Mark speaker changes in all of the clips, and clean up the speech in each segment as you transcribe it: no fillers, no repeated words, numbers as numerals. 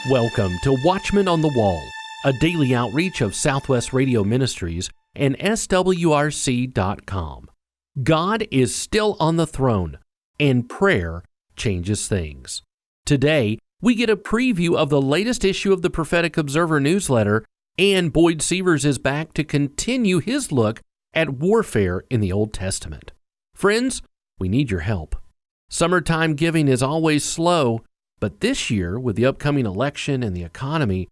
Speaker 1: Welcome to Watchman on the Wall, a daily outreach of Southwest Radio Ministries and SWRC.com. God is still on the throne, and prayer changes things. Today, we get a preview of the latest issue of the Prophetic Observer newsletter, and Boyd Sievers is back to continue his look at warfare in the Old Testament. Friends, we need your help. Summertime giving is always slow, but this year, with the upcoming election and the economy,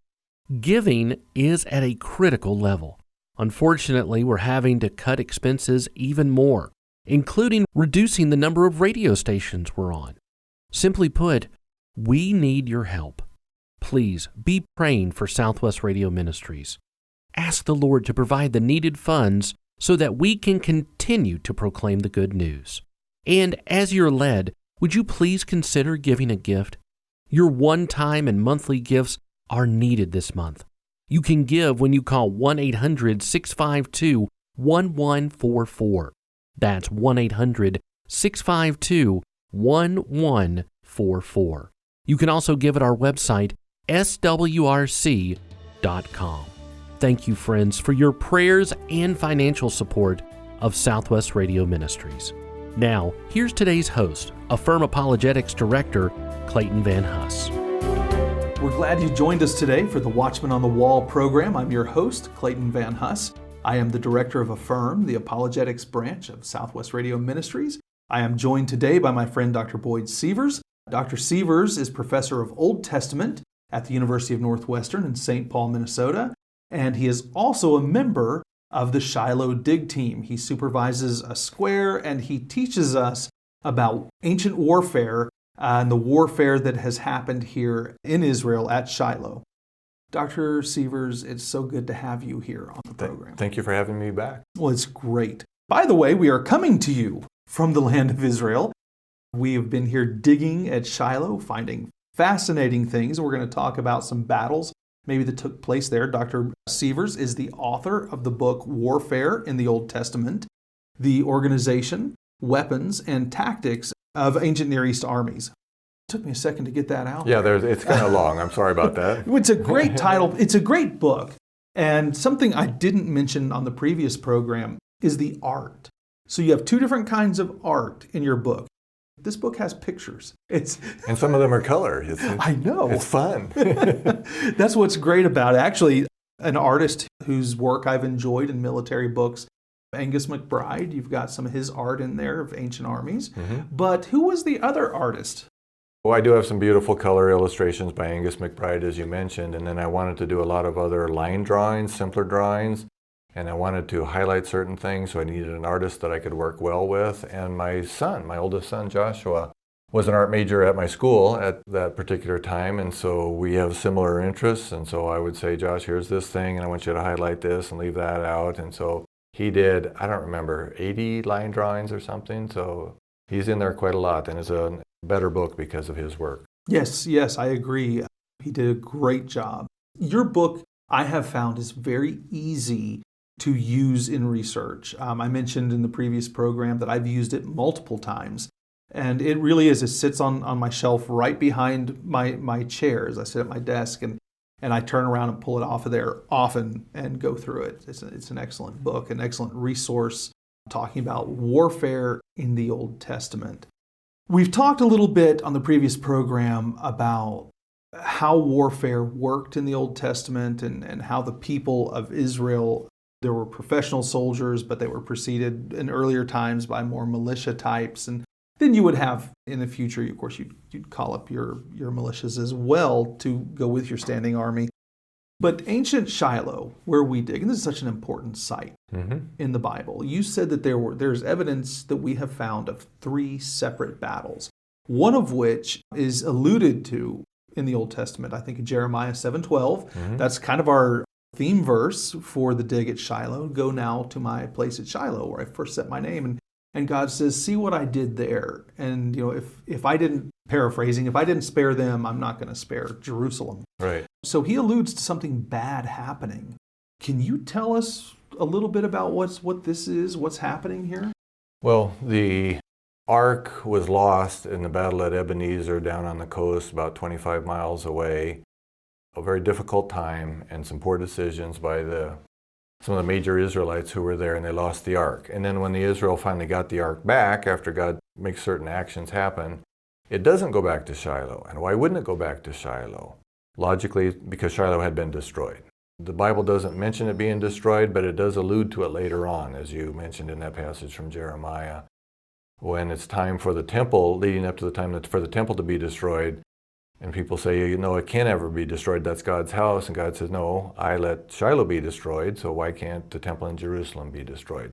Speaker 1: giving is at a critical level. Unfortunately, we're having to cut expenses even more, including reducing the number of radio stations we're on. Simply put, we need your help. Please be praying for Southwest Radio Ministries. Ask the Lord to provide the needed funds so that we can continue to proclaim the good news. And as you're led, would you please consider giving a gift? Your one-time and monthly gifts are needed this month. You can give when you call 1-800-652-1144. That's 1-800-652-1144. You can also give at our website, swrc.com. Thank you, friends, for your prayers and financial support of Southwest Radio Ministries. Now, here's today's host, Affirm Apologetics Director, Clayton Van Huss.
Speaker 2: We're glad you joined us today for the Watchman on the Wall program. I'm your host, Clayton Van Huss. I am the Director of Affirm, the Apologetics branch of Southwest Radio Ministries. I am joined today by my friend Dr. Boyd Sievers. Dr. Sievers is Professor of Old Testament at the University of Northwestern in St. Paul, Minnesota, and he is also a member of the Shiloh Dig Team. He supervises a square and he teaches us about ancient warfare and the warfare that has happened here in Israel at Shiloh. Dr. Sievers, it's so good to have you here on the program.
Speaker 3: Thank you for having me back.
Speaker 2: Well, it's great. By the way, we are coming to you from the land of Israel. We have been here digging at Shiloh, finding fascinating things. We're going to talk about some battles maybe that took place there. Dr. Sievers is the author of the book Warfare in the Old Testament, the organization, weapons, and tactics of ancient Near East armies. It took me a second to get that out.
Speaker 3: Yeah, it's kind of long. I'm sorry about that.
Speaker 2: It's a great title. It's a great book. And something I didn't mention on the previous program is the art. So you have two different kinds of art in your book. This book has pictures.
Speaker 3: And some of them are color.
Speaker 2: I know.
Speaker 3: It's fun.
Speaker 2: That's what's great about it. Actually, an artist whose work I've enjoyed in military books, Angus McBride, you've got some of his art in there of ancient armies. Mm-hmm. But who was the other artist?
Speaker 3: Well, I do have some beautiful color illustrations by Angus McBride, as you mentioned, and then I wanted to do a lot of other line drawings, simpler drawings, and I wanted to highlight certain things, so I needed an artist that I could work well with. And my oldest son, Joshua, was an art major at my school at that particular time, and so we have similar interests, and so I would say, Josh, here's this thing, and I want you to highlight this and leave that out. And so he did, I don't remember, 80 line drawings or something, so he's in there quite a lot, and it's a better book because of his work.
Speaker 2: Yes, I agree. He did a great job. Your book, I have found, is very easy to use in research. I mentioned in the previous program that I've used it multiple times, and it really is. It sits on my shelf right behind my chair as I sit at my desk, and I turn around and pull it off of there often and go through it. It's an excellent book, an excellent resource talking about warfare in the Old Testament. We've talked a little bit on the previous program about how warfare worked in the Old Testament and how the people of Israel, there were professional soldiers, but they were preceded in earlier times by more militia types. And then you would have, in the future, of course, you'd call up your militias as well to go with your standing army. But ancient Shiloh, where we dig, and this is such an important site in the Bible, you said that there's evidence that we have found of 3 separate battles, one of which is alluded to in the Old Testament, I think in Jeremiah 7:12. That's kind of our theme verse for the dig at Shiloh. Go now to my place at Shiloh, where I first set my name. And God says, see what I did there. And if I didn't, paraphrasing, if I didn't spare them, I'm not going to spare Jerusalem.
Speaker 3: Right.
Speaker 2: So he alludes to something bad happening. Can you tell us a little bit about what this is, what's happening here?
Speaker 3: Well, the Ark was lost in the battle at Ebenezer down on the coast, about 25 miles away. a very difficult time and some poor decisions by some of the major Israelites who were there, and they lost the ark. And then when the Israel finally got the ark back, after God makes certain actions happen, it doesn't go back to Shiloh. And why wouldn't it go back to Shiloh? Logically, because Shiloh had been destroyed. The Bible doesn't mention it being destroyed, but it does allude to it later on, as you mentioned in that passage from Jeremiah. When it's time for the temple, leading up to the time for the temple to be destroyed, and people say, you know, it can't ever be destroyed, that's God's house. And God says, no, I let Shiloh be destroyed, so why can't the temple in Jerusalem be destroyed?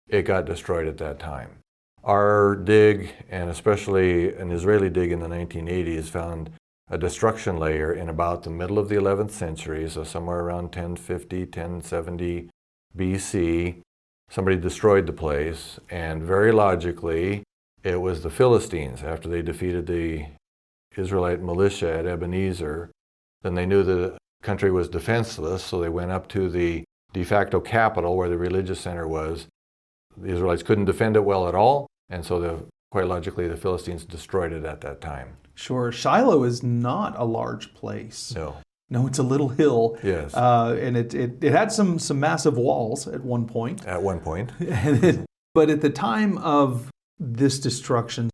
Speaker 3: It got destroyed at that time. Our dig, and especially an Israeli dig in the 1980s, found a destruction layer in about the middle of the 11th century, so somewhere around 1050, 1070 BC. Somebody destroyed the place, and very logically, it was the Philistines. After they defeated the Israelite militia at Ebenezer, then they knew the country was defenseless, so they went up to the de facto capital where the religious center was. The Israelites couldn't defend it well at all, and so quite logically the Philistines destroyed it at that time.
Speaker 2: Sure. Shiloh is not a large place. No, it's a little hill.
Speaker 3: Yes.
Speaker 2: And it had some massive walls at one point.
Speaker 3: At one point.
Speaker 2: But at the time of this destruction,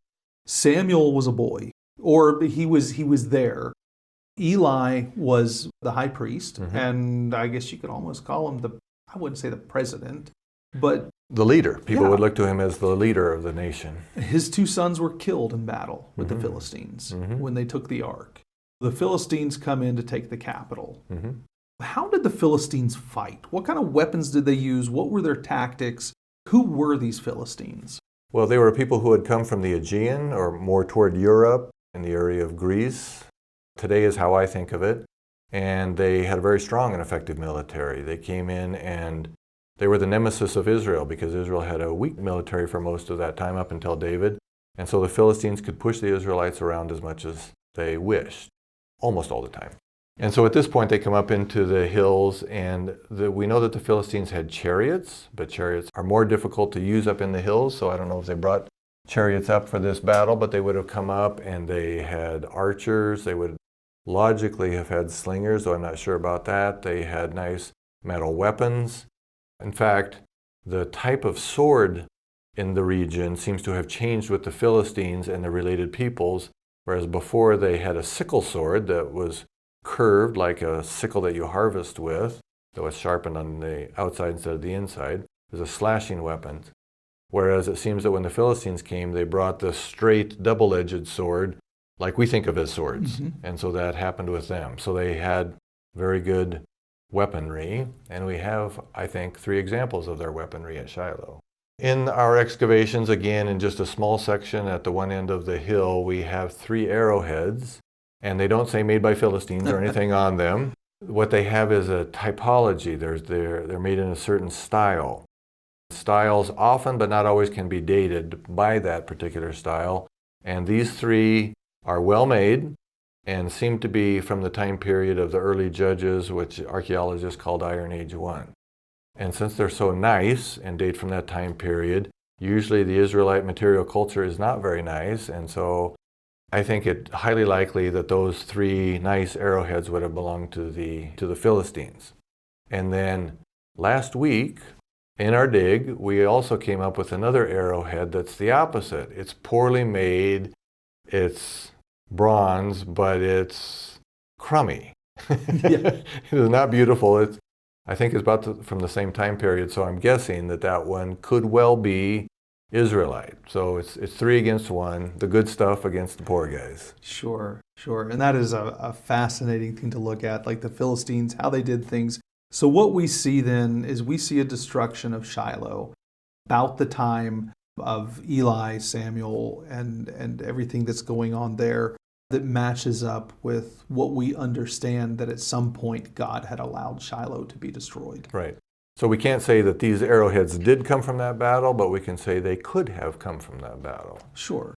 Speaker 2: Samuel was a boy, or he was there. Eli was the high priest, and I guess you could almost call him I wouldn't say the president, but
Speaker 3: the leader. People would look to him as the leader of the nation.
Speaker 2: His two sons were killed in battle with the Philistines when they took the ark. The Philistines come in to take the capital. How did the Philistines fight? What kind of weapons did they use? What were their tactics? Who were these Philistines?
Speaker 3: Well, they were people who had come from the Aegean or more toward Europe in the area of Greece. Today is how I think of it. And they had a very strong and effective military. They came in and they were the nemesis of Israel because Israel had a weak military for most of that time up until David. And so the Philistines could push the Israelites around as much as they wished, almost all the time. And so at this point they come up into the hills, and we know that the Philistines had chariots, but chariots are more difficult to use up in the hills, so I don't know if they brought chariots up for this battle, but they would have come up and they had archers. They would logically have had slingers, though I'm not sure about that. They had nice metal weapons. In fact, the type of sword in the region seems to have changed with the Philistines and the related peoples, whereas before they had a sickle sword that was curved like a sickle that you harvest with, that was sharpened on the outside instead of the inside. It was a slashing weapon. Whereas it seems that when the Philistines came, they brought the straight double-edged sword like we think of as swords. And so that happened with them. So they had very good weaponry, and we have, I think, 3 examples of their weaponry at Shiloh. In our excavations, again, in just a small section at the one end of the hill, we have 3 arrowheads, and they don't say made by Philistines or anything on them. What they have is a typology. They're made in a certain style. Styles often, but not always, can be dated by that particular style. And these 3 are well made and seem to be from the time period of the early judges, which archaeologists called Iron Age 1. And since they're so nice and date from that time period, usually the Israelite material culture is not very nice, and so I think it highly likely that those 3 nice arrowheads would have belonged to the Philistines. And then last week, in our dig, we also came up with another arrowhead that's the opposite. It's poorly made, it's bronze, but it's crummy. It is not beautiful. I think it's from the same time period, so I'm guessing that one could well be Israelite. So it's 3 against 1, the good stuff against the poor guys.
Speaker 2: Sure. And that is a fascinating thing to look at, like the Philistines, how they did things. So what we see then is we see a destruction of Shiloh about the time of Eli, Samuel, and everything that's going on there that matches up with what we understand that at some point God had allowed Shiloh to be destroyed.
Speaker 3: Right. So we can't say that these arrowheads did come from that battle, but we can say they could have come from that battle.
Speaker 2: Sure.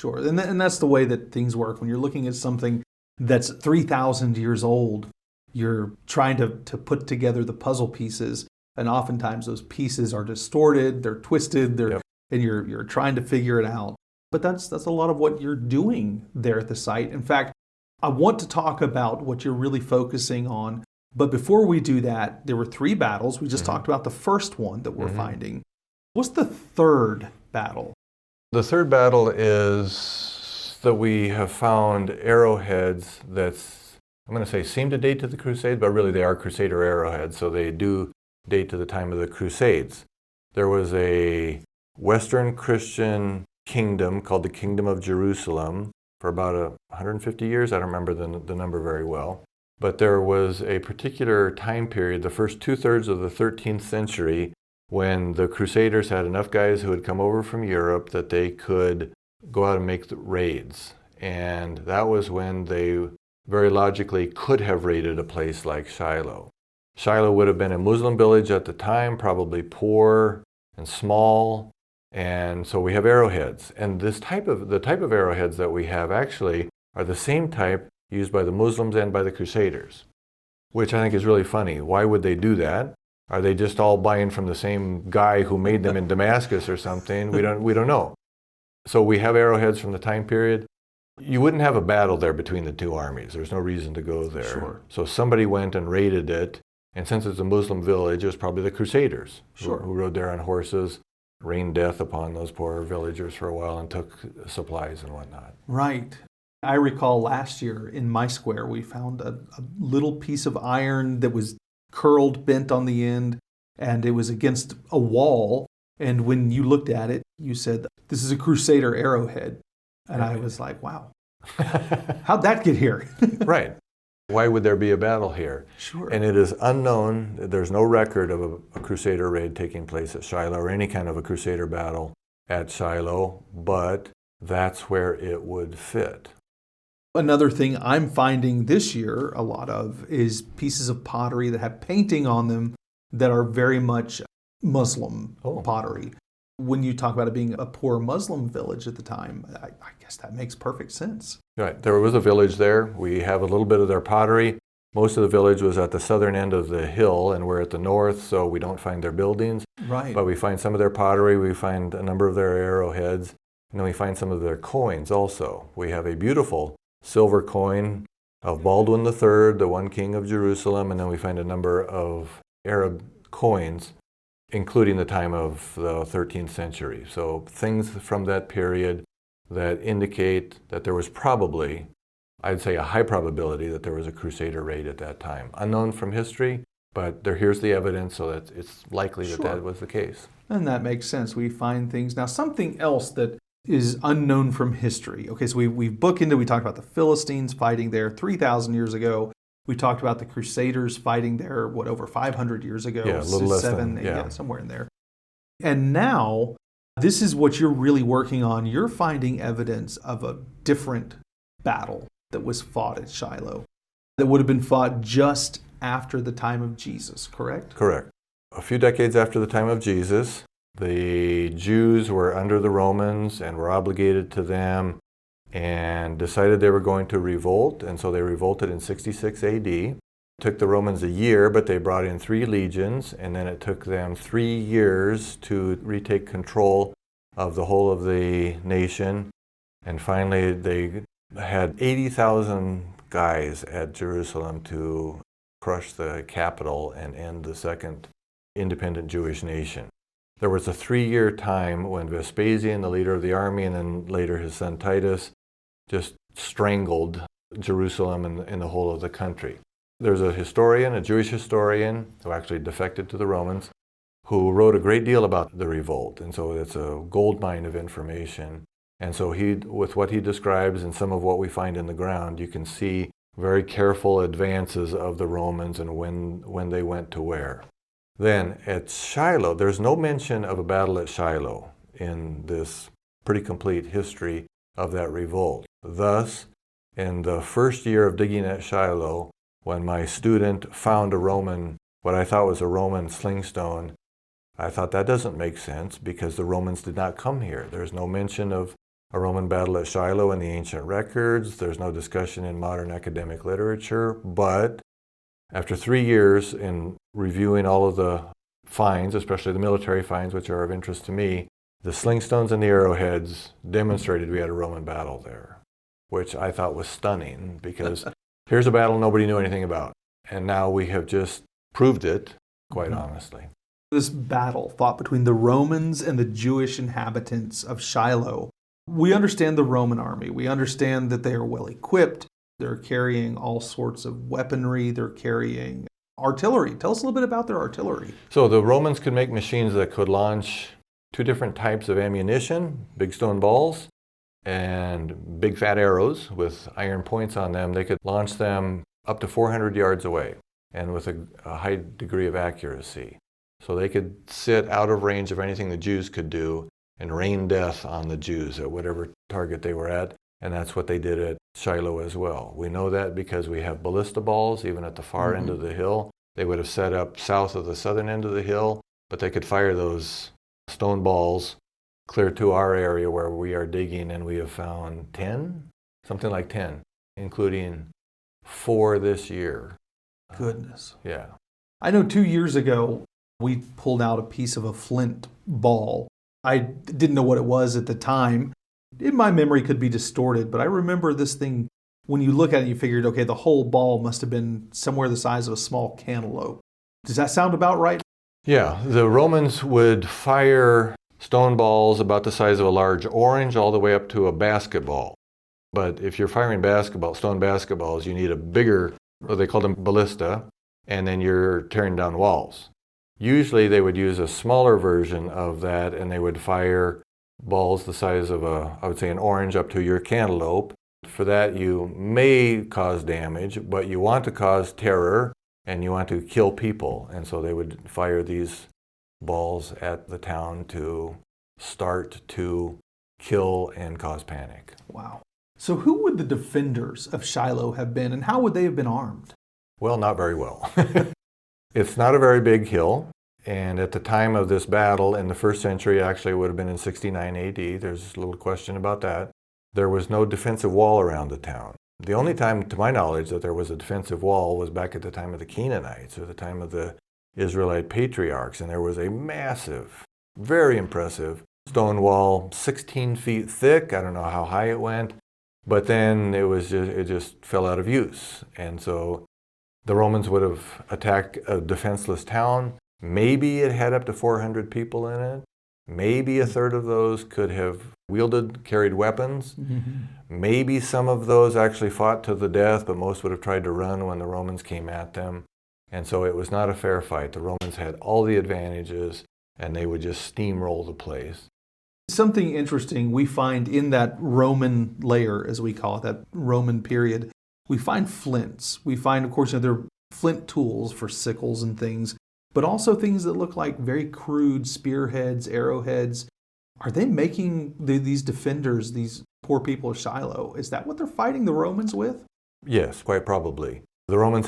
Speaker 2: And that's the way that things work. When you're looking at something that's 3,000 years old, you're trying to put together the puzzle pieces, and oftentimes those pieces are distorted, they're twisted, and you're trying to figure it out. But that's a lot of what you're doing there at the site. In fact, I want to talk about what you're really focusing on. But before we do that, there were 3 battles. We just talked about the first one that we're finding. What's the third battle?
Speaker 3: The third battle is that we have found arrowheads that's, I'm going to say, seem to date to the Crusades, but really they are Crusader arrowheads, so they do date to the time of the Crusades. There was a Western Christian kingdom called the Kingdom of Jerusalem for about 150 years. I don't remember the number very well. But there was a particular time period, the first 2/3 of the 13th century, when the Crusaders had enough guys who had come over from Europe that they could go out and make the raids. And that was when they very logically could have raided a place like Shiloh. Shiloh would have been a Muslim village at the time, probably poor and small. And so we have arrowheads. And the type of arrowheads that we have actually are the same type used by the Muslims and by the Crusaders, which I think is really funny. Why would they do that? Are they just all buying from the same guy who made them in Damascus or something? We don't know. So we have arrowheads from the time period. You wouldn't have a battle there between the two armies. There's no reason to go there.
Speaker 2: Sure.
Speaker 3: So somebody went and raided it, and since it's a Muslim village, it was probably the Crusaders who rode there on horses, rained death upon those poor villagers for a while, and took supplies and whatnot.
Speaker 2: Right. I recall last year in my square, we found a little piece of iron that was curled, bent on the end, and it was against a wall. And when you looked at it, you said, "This is a Crusader arrowhead." And I was like, wow, how'd that get here?
Speaker 3: Right. Why would there be a battle here?
Speaker 2: Sure.
Speaker 3: And it is unknown. There's no record of a Crusader raid taking place at Shiloh or any kind of a Crusader battle at Shiloh, but that's where it would fit.
Speaker 2: Another thing I'm finding this year a lot of is pieces of pottery that have painting on them that are very much Muslim pottery. When you talk about it being a poor Muslim village at the time, I guess that makes perfect sense.
Speaker 3: Right. There was a village there. We have a little bit of their pottery. Most of the village was at the southern end of the hill, and we're at the north, so we don't find their buildings.
Speaker 2: Right.
Speaker 3: But we find some of their pottery. We find a number of their arrowheads. And then we find some of their coins also. We have a beautiful silver coin of Baldwin III, the one king of Jerusalem, and then we find a number of Arab coins, including the time of the 13th century. So things from that period that indicate that there was probably, I'd say a high probability that there was a Crusader raid at that time. Unknown from history, but here's the evidence, so that it's likely that that was the case.
Speaker 2: And that makes sense. We find things. Now, something else that is unknown from history. Okay, so we've bookended, we talked about the Philistines fighting there 3,000 years ago. We talked about the Crusaders fighting there, over 500 years ago?
Speaker 3: Yeah, a little less than,
Speaker 2: somewhere in there. And now, this is what you're really working on. You're finding evidence of a different battle that was fought at Shiloh, that would have been fought just after the time of Jesus, correct?
Speaker 3: Correct. A few decades after the time of Jesus, the Jews were under the Romans and were obligated to them, and decided they were going to revolt, and so they revolted in 66 AD. It took the Romans a year, but they brought in 3 legions, and then it took them 3 years to retake control of the whole of the nation. And finally, they had 80,000 guys at Jerusalem to crush the capital and end the second independent Jewish nation. There was a 3-year time when Vespasian, the leader of the army, and then later his son Titus, just strangled Jerusalem and the whole of the country. There's a historian, a Jewish historian, who actually defected to the Romans, who wrote a great deal about the revolt. And so it's a gold mine of information. And so with what he describes and some of what we find in the ground, you can see very careful advances of the Romans and when they went to where. Then at Shiloh, there's no mention of a battle at Shiloh in this pretty complete history of that revolt. Thus, in the first year of digging at Shiloh, when my student found what I thought was a Roman slingstone, I thought that doesn't make sense because the Romans did not come here. There's no mention of a Roman battle at Shiloh in the ancient records. There's no discussion in modern academic literature. But after 3 years in reviewing all of the finds, especially the military finds, which are of interest to me, the slingstones and the arrowheads demonstrated we had a Roman battle there. which I thought was stunning because here's a battle nobody knew anything about. And now we have just proved it, quite honestly.
Speaker 2: This battle fought between the Romans and the Jewish inhabitants of Shiloh. We understand the Roman army. We understand that they are well equipped. They're carrying all sorts of weaponry. They're carrying artillery. Tell us a little bit about their artillery.
Speaker 3: So the Romans could make machines that could launch two different types of ammunition, big stone balls and big fat arrows with iron points on them. They could launch them up to 400 yards away and with a high degree of accuracy. So they could sit out of range of anything the Jews could do and rain death on the Jews at whatever target they were at. And that's what they did at Shiloh as well. We know that because we have ballista balls, even at the far end of the hill. They would have set up south of the southern end of the hill, but they could fire those stone balls clear to our area where we are digging, and we have found 10, something like 10, including 4 this year.
Speaker 2: Goodness.
Speaker 3: Yeah.
Speaker 2: I know 2 years ago, we pulled out a piece of a flint ball. I didn't know what it was at the time. My memory could be distorted, but I remember this thing, when you look at it, you figured, okay, the whole ball must have been somewhere the size of a small cantaloupe. Does that sound about right?
Speaker 3: Yeah, the Romans would fire stone balls about the size of a large orange all the way up to a basketball. But if you're firing stone basketballs, you need a bigger, they call them ballista, and then you're tearing down walls. Usually they would use a smaller version of that, and they would fire balls the size of I would say an orange up to your cantaloupe. For that you may cause damage, but you want to cause terror and you want to kill people. And so they would fire these balls at the town to start to kill and cause panic.
Speaker 2: Wow. So who would the defenders of Shiloh have been, and how would they have been armed?
Speaker 3: Well, not very well. It's not a very big hill. And at the time of this battle in the first century, actually it would have been in 69 AD, there's a little question about that, there was no defensive wall around the town. The only time, to my knowledge, that there was a defensive wall was back at the time of the Canaanites, or the time of the Israelite patriarchs, and there was a massive, very impressive stone wall, 16 feet thick. I don't know how high it went, but then it just fell out of use. And so the Romans would have attacked a defenseless town. Maybe it had up to 400 people in it. Maybe a third of those could have carried weapons. Maybe some of those actually fought to the death, but most would have tried to run when the Romans came at them. And so it was not a fair fight. The Romans had all the advantages, and they would just steamroll the place.
Speaker 2: Something interesting we find in that Roman layer, as we call it, that Roman period, we find flints. We find, of course, there are flint tools for sickles and things, but also things that look like very crude spearheads, arrowheads. Are they making these defenders, these poor people of Shiloh, is that what they're fighting the Romans with?
Speaker 3: Yes, quite probably. The Romans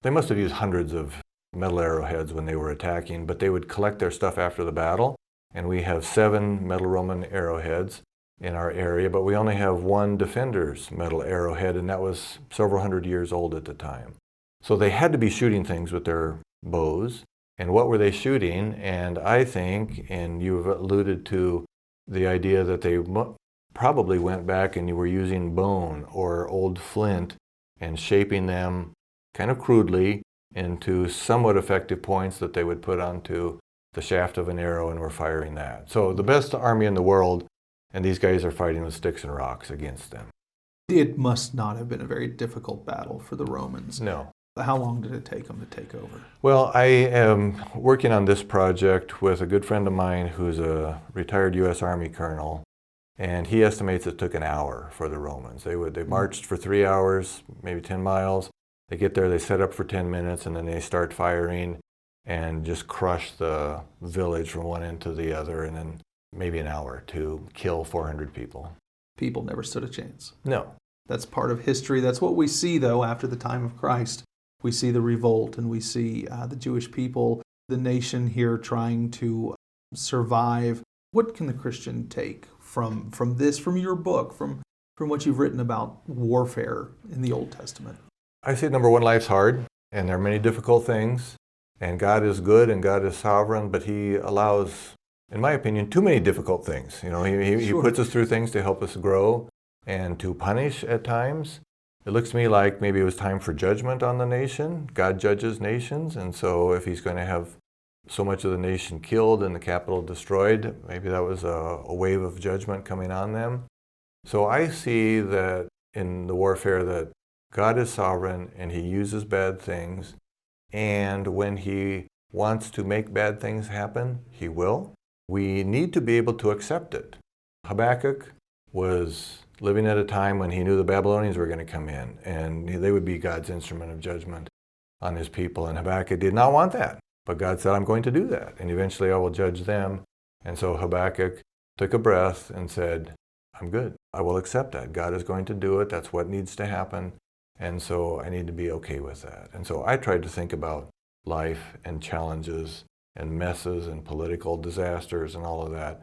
Speaker 3: they must have used hundreds of metal arrowheads when they were attacking, but they would collect their stuff after the battle. And we have 7 metal Roman arrowheads in our area, but we only have 1 defender's metal arrowhead, and that was several hundred years old at the time. So they had to be shooting things with their bows. And what were they shooting? And I think, and you've alluded to the idea that they probably went back and you were using bone or old flint and shaping them kind of crudely into somewhat effective points that they would put onto the shaft of an arrow, and were firing that. So the best army in the world, and these guys are fighting with sticks and rocks against them.
Speaker 2: It must not have been a very difficult battle for the Romans.
Speaker 3: No.
Speaker 2: How long did it take them to take over?
Speaker 3: Well, I am working on this project with a good friend of mine who's a retired U.S. Army colonel, and he estimates it took an hour for the Romans. They marched for 3 hours, maybe 10 miles. They get there, they set up for 10 minutes, and then they start firing and just crush the village from one end to the other, and then maybe an hour to kill 400 people.
Speaker 2: People never stood a chance.
Speaker 3: No.
Speaker 2: That's part of history. That's what we see, though, after the time of Christ. We see the revolt, and we see the Jewish people, the nation here trying to survive. What can the Christian take from this, from your book, from what you've written about warfare in the Old Testament?
Speaker 3: I say, number one, life's hard, and there are many difficult things, and God is good and God is sovereign, but He allows, in my opinion, too many difficult things. He
Speaker 2: Sure.
Speaker 3: puts us through things to help us grow. and to punish at times. It looks to me like maybe it was time for judgment on the nation. God judges nations, and so if he's going to have so much of the nation killed and the capital destroyed, maybe that was a wave of judgment coming on them. So I see that in the warfare that God is sovereign and he uses bad things, and when he wants to make bad things happen, he will. We need to be able to accept it. Habakkuk was living at a time when he knew the Babylonians were going to come in, and they would be God's instrument of judgment on his people, and Habakkuk did not want that. But God said, I'm going to do that, and eventually I will judge them. And so Habakkuk took a breath and said, I'm good. I will accept that. God is going to do it. That's what needs to happen. And so I need to be okay with that. And so I tried to think about life and challenges and messes and political disasters and all of that.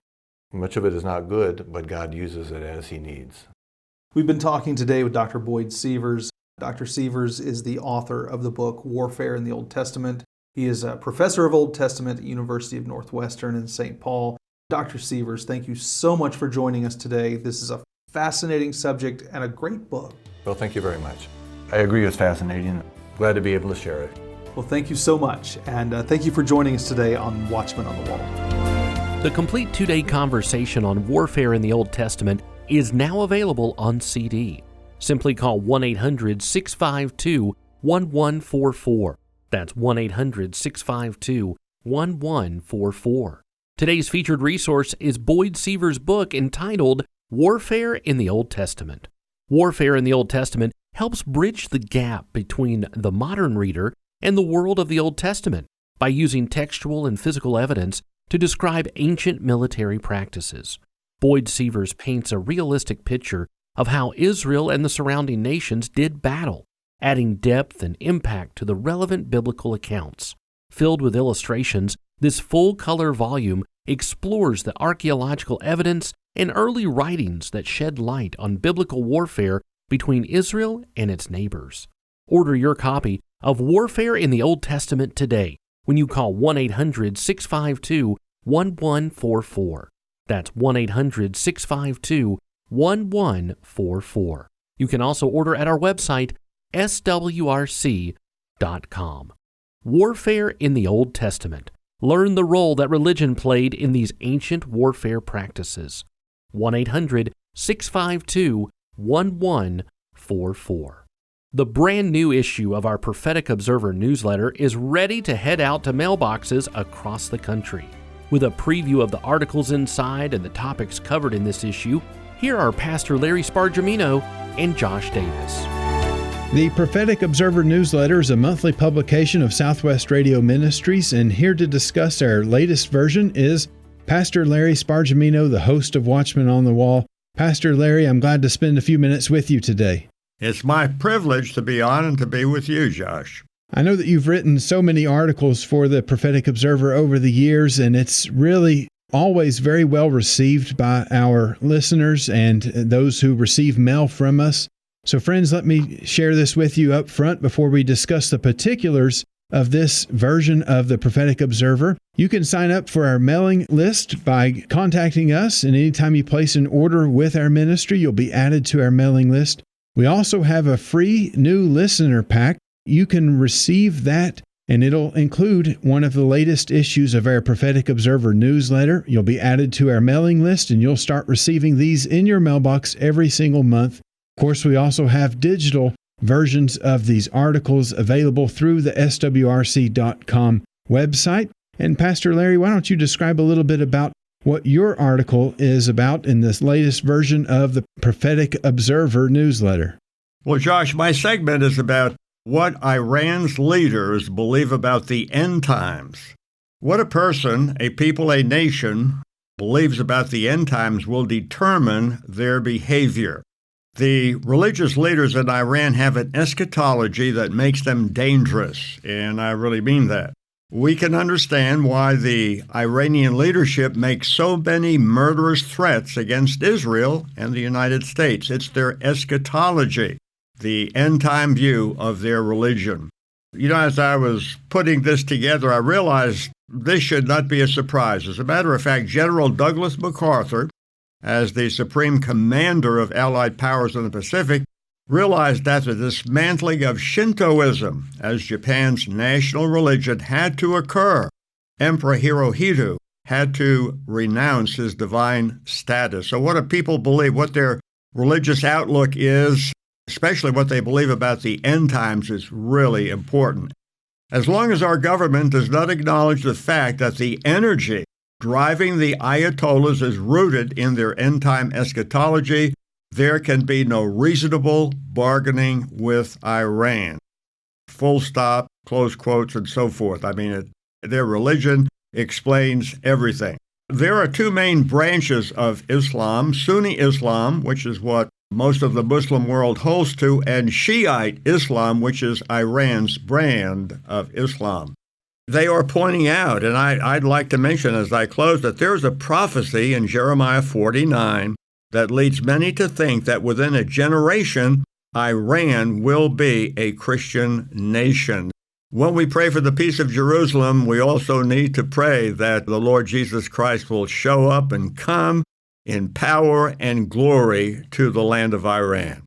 Speaker 3: Much of it is not good, but God uses it as he needs.
Speaker 2: We've been talking today with Dr. Boyd Sievers. Dr. Sievers is the author of the book Warfare in the Old Testament. He is a professor of Old Testament at University of Northwestern in St. Paul. Dr. Sievers, thank you so much for joining us today. This is a fascinating subject and a great book.
Speaker 3: Well, thank you very much. I agree, it's fascinating. Glad to be able to share it.
Speaker 2: Well, thank you so much, and thank you for joining us today on Watchman on the Wall.
Speaker 1: The complete 2-day conversation on warfare in the Old Testament is now available on CD. Simply call 1-800-652-1144. That's 1-800-652-1144. Today's featured resource is Boyd Sievers' book entitled Warfare in the Old Testament. Warfare in the Old Testament helps bridge the gap between the modern reader and the world of the Old Testament by using textual and physical evidence to describe ancient military practices. Boyd Sievers paints a realistic picture of how Israel and the surrounding nations did battle, adding depth and impact to the relevant biblical accounts. Filled with illustrations, this full-color volume explores the archaeological evidence and early writings that shed light on biblical warfare between Israel and its neighbors. Order your copy of Warfare in the Old Testament today when you call 1-800-652-1144. That's 1-800-652-1144. You can also order at our website, swrc.com. Warfare in the Old Testament. Learn the role that religion played in these ancient warfare practices. 1-800-652-1144. The brand new issue of our Prophetic Observer newsletter is ready to head out to mailboxes across the country. With a preview of the articles inside and the topics covered in this issue, here are Pastor Larry Spargimino and Josh Davis.
Speaker 4: The Prophetic Observer newsletter is a monthly publication of Southwest Radio Ministries, and here to discuss our latest version is Pastor Larry Spargimino, the host of Watchman on the Wall. Pastor Larry, I'm glad to spend a few minutes with you today.
Speaker 5: It's my privilege to be on and to be with you, Josh.
Speaker 4: I know that you've written so many articles for the Prophetic Observer over the years, and it's really always very well received by our listeners and those who receive mail from us. So friends, let me share this with you up front before we discuss the particulars of this version of the Prophetic Observer. You can sign up for our mailing list by contacting us, and anytime you place an order with our ministry, you'll be added to our mailing list. We also have a free new listener pack. You can receive that, and it'll include one of the latest issues of our Prophetic Observer newsletter. You'll be added to our mailing list, and you'll start receiving these in your mailbox every single month. Of course, we also have digital versions of these articles available through the swrc.com website. And Pastor Larry, why don't you describe a little bit about what your article is about in this latest version of the Prophetic Observer newsletter?
Speaker 5: Well, Josh, my segment is about what Iran's leaders believe about the end times. What a person, a people, a nation believes about the end times will determine their behavior. The religious leaders in Iran have an eschatology that makes them dangerous, and I really mean that. We can understand why the Iranian leadership makes so many murderous threats against Israel and the United States. It's their eschatology, the end-time view of their religion. You know, as I was putting this together, I realized this should not be a surprise. As a matter of fact, General Douglas MacArthur, as the supreme commander of Allied powers in the Pacific, realized that the dismantling of Shintoism as Japan's national religion had to occur. Emperor Hirohito had to renounce his divine status. So what do people believe? What their religious outlook is, especially what they believe about the end times, is really important. As long as our government does not acknowledge the fact that the energy driving the Ayatollahs is rooted in their end-time eschatology, there can be no reasonable bargaining with Iran. Full stop, close quotes, and so forth. I mean, their religion explains everything. There are two main branches of Islam: Sunni Islam, which is what most of the Muslim world holds to, and Shiite Islam, which is Iran's brand of Islam. They are pointing out, and I'd like to mention as I close, that there's a prophecy in Jeremiah 49 that leads many to think that within a generation, Iran will be a Christian nation. When we pray for the peace of Jerusalem, we also need to pray that the Lord Jesus Christ will show up and come in power and glory to the land of Iran.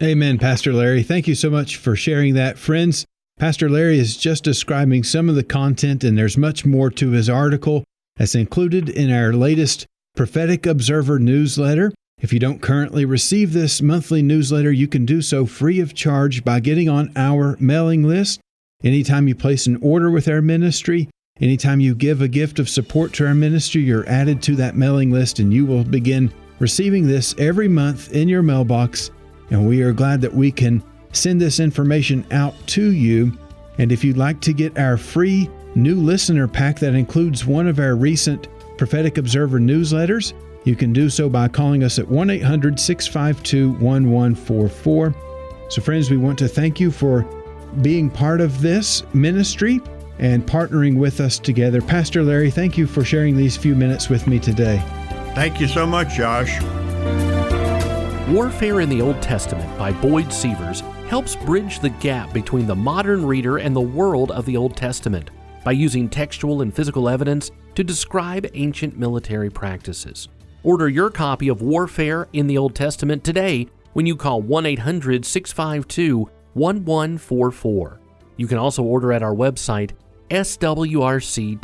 Speaker 4: Amen, Pastor Larry. Thank you so much for sharing that. Friends, Pastor Larry is just describing some of the content, and there's much more to his article that's included in our latest Prophetic Observer newsletter. If you don't currently receive this monthly newsletter, you can do so free of charge by getting on our mailing list. Anytime you place an order with our ministry, anytime you give a gift of support to our ministry, you're added to that mailing list, and you will begin receiving this every month in your mailbox. And we are glad that we can send this information out to you. And if you'd like to get our free new listener pack that includes one of our recent Prophetic Observer newsletters, you can do so by calling us at 1-800-652-1144. So friends, we want to thank you for being part of this ministry and partnering with us together. Pastor Larry, thank you for sharing these few minutes with me today.
Speaker 5: Thank you so much, Josh.
Speaker 1: Warfare in the Old Testament by Boyd Sievers helps bridge the gap between the modern reader and the world of the Old Testament by using textual and physical evidence to describe ancient military practices. Order your copy of Warfare in the Old Testament today when you call 1-800-652-1144. You can also order at our website, swrc.com.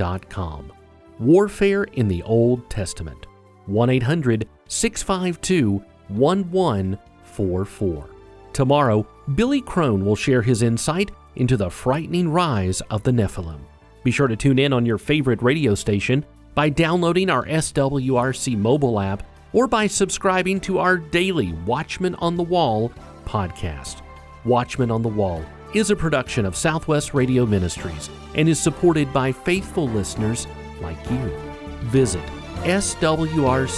Speaker 1: Warfare in the Old Testament. 1-800-652-1144. Tomorrow, Billy Crone will share his insight into the frightening rise of the Nephilim. Be sure to tune in on your favorite radio station by downloading our SWRC mobile app or by subscribing to our daily Watchman on the Wall podcast. Watchman on the Wall is a production of Southwest Radio Ministries and is supported by faithful listeners like you. Visit swrc.com.